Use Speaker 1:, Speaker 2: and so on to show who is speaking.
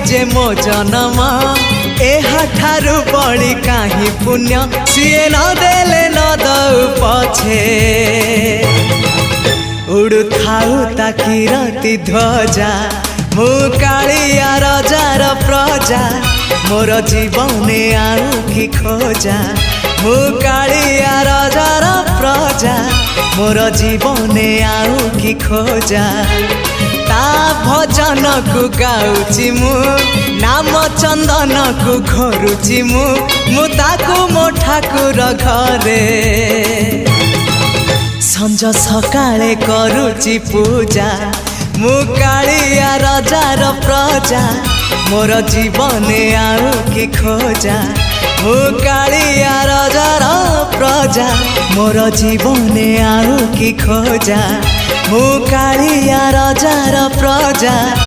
Speaker 1: जे मो जन्म एहाठारु बड़ी काहि पुण्य सीए न देले न दउ पछे उड़ु थाउ ताकि रति ध्वजा मु कालिया रजार प्रजा मोर जीवने आउ कि खोजा मु कालिया रजार प्रजा मोर जीवने आउ कि खोजा ता भजन को गाउची मु नाम चंदन को घरुची मु ताकू मो ठाकुर घरे संज सकाळे करुची पूजा मु कालिया रजार प्रजा मोर जीवने आउ कि खोजा मु कालिया रजार प्रजा मोर जीवने आउ कि खोजा मु कालिया रजार प्रजा।